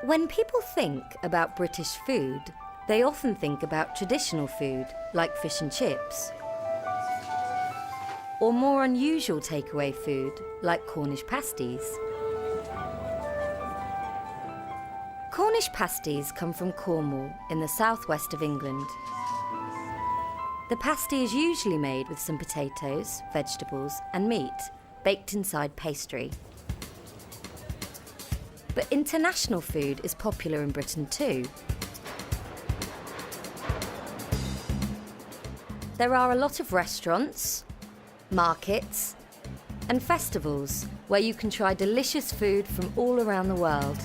When people think about British food, they often think about traditional food like fish and chips, or more unusual takeaway food like Cornish pasties. Cornish pasties come from Cornwall in the southwest of England. The pasty is usually made with some potatoes, vegetables and meat, baked inside pastry. But international food is popular in Britain too. There are a lot of restaurants, markets and festivals where you can try delicious food from all around the world.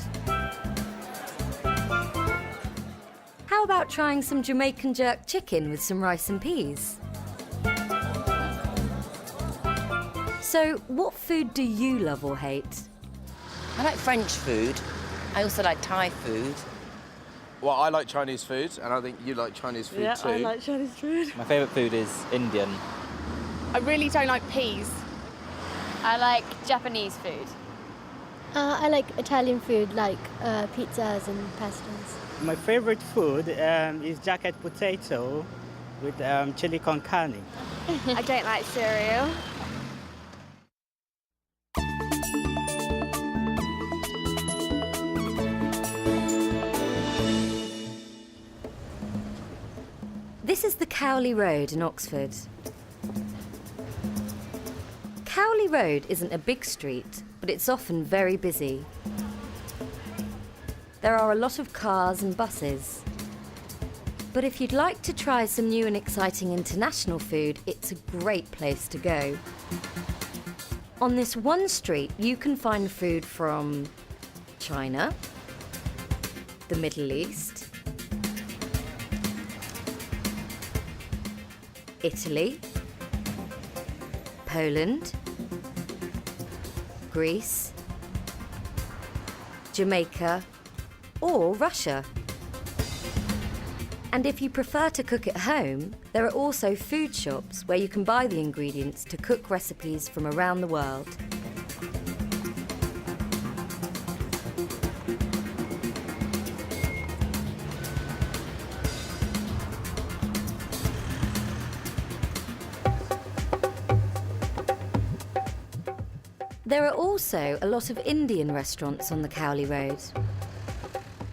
How about trying some Jamaican jerk chicken with some rice and peas? So, what food do you love or hate? I like French food. I also like Thai food. Well, I like Chinese food, and I think you like Chinese food too. Yeah, I like Chinese food. My favourite food is Indian. I really don't like peas. I like Japanese food. I like Italian food, like pizzas and pastas. My favorite food is jacket potato with chili con carne. I don't like cereal. This is the Cowley Road in Oxford. Cowley Road isn't a big street, but it's often very busy. There are a lot of cars and buses. But if you'd like to try some new and exciting international food, it's a great place to go. On this one street, you can find food from China, the Middle East, Italy, Poland, Greece, Jamaica, or Russia. And if you prefer to cook at home, there are also food shops where you can buy the ingredients to cook recipes from around the world. There are also a lot of Indian restaurants on the Cowley Road.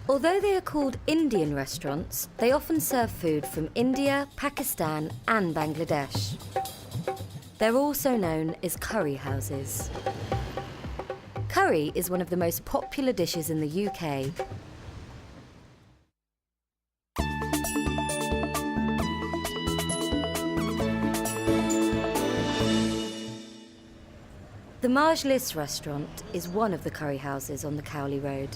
Although they are called Indian restaurants, they often serve food from India, Pakistan and Bangladesh. They're also known as curry houses. Curry is one of the most popular dishes in the UK. The Majlis restaurant is one of the curry houses on the Cowley Road.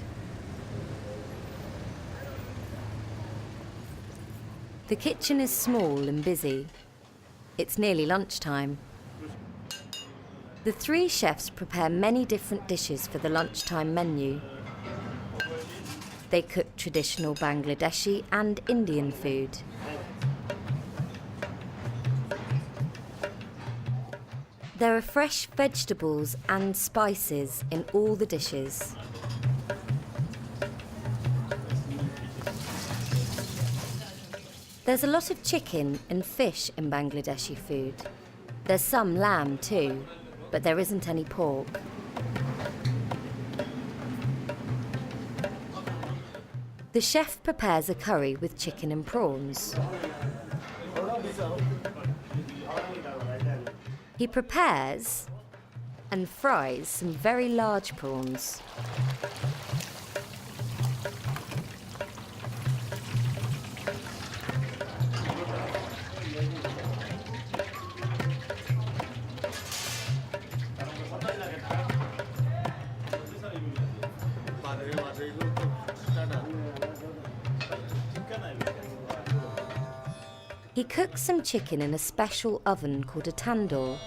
The kitchen is small and busy. It's nearly lunchtime. The three chefs prepare many different dishes for the lunchtime menu. They cook traditional Bangladeshi and Indian food. There are fresh vegetables and spices in all the dishes. There's a lot of chicken and fish in Bangladeshi food. There's some lamb too, but there isn't any pork. The chef prepares a curry with chicken and prawns. He prepares and fries some very large prawns. He cooks some chicken in a special oven called a tandoor.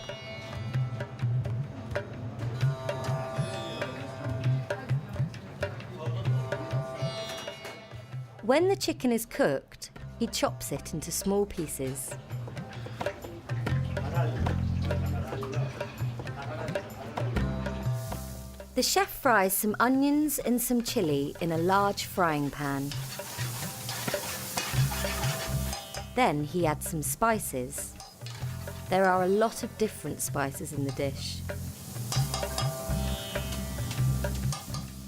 When the chicken is cooked, he chops it into small pieces. The The chef fries some onions and some chilli in a large frying pan. Then he adds some spices. There are a lot of different spices in the dish.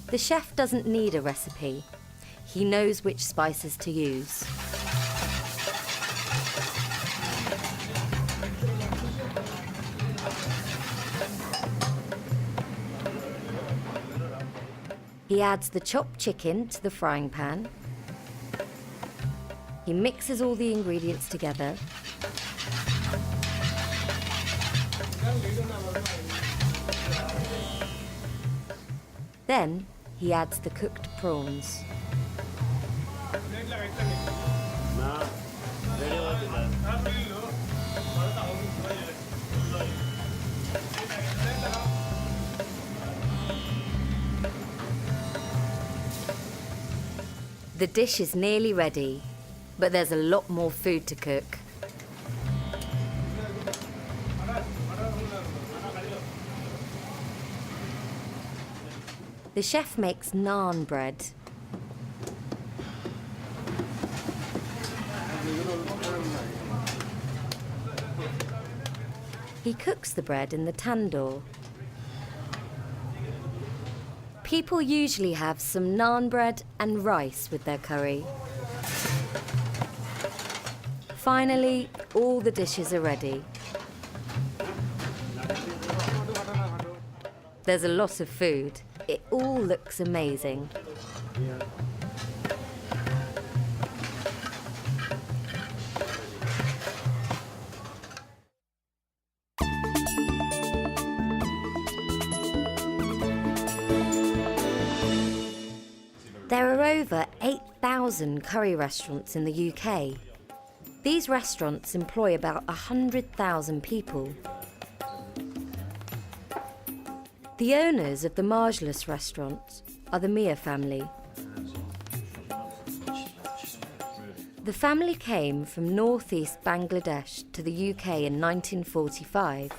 The chef doesn't need a recipe. He knows which spices to use. He adds the chopped chicken to the frying pan. He mixes all the ingredients together. Then he adds the cooked prawns. The dish is nearly ready, but there's a lot more food to cook. The chef makes naan bread. He cooks the bread in the tandoor. People usually have some naan bread and rice with their curry. Finally, all the dishes are ready. There's a lot of food. It all looks amazing. There are over 8,000 curry restaurants in the UK. These restaurants employ about 100,000 people. The owners of the Majlis restaurant are the Mia family. The family came from northeast Bangladesh to the UK in 1945.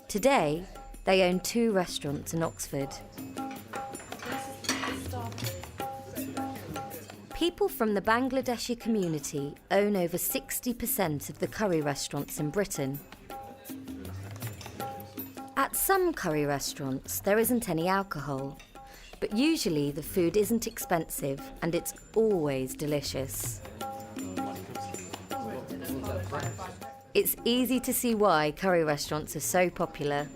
Today, they own 2 restaurants in Oxford. People from the Bangladeshi community own over 60% of the curry restaurants in Britain. At some curry restaurants, there isn't any alcohol, but usually the food isn't expensive and it's always delicious. It's easy to see why curry restaurants are so popular.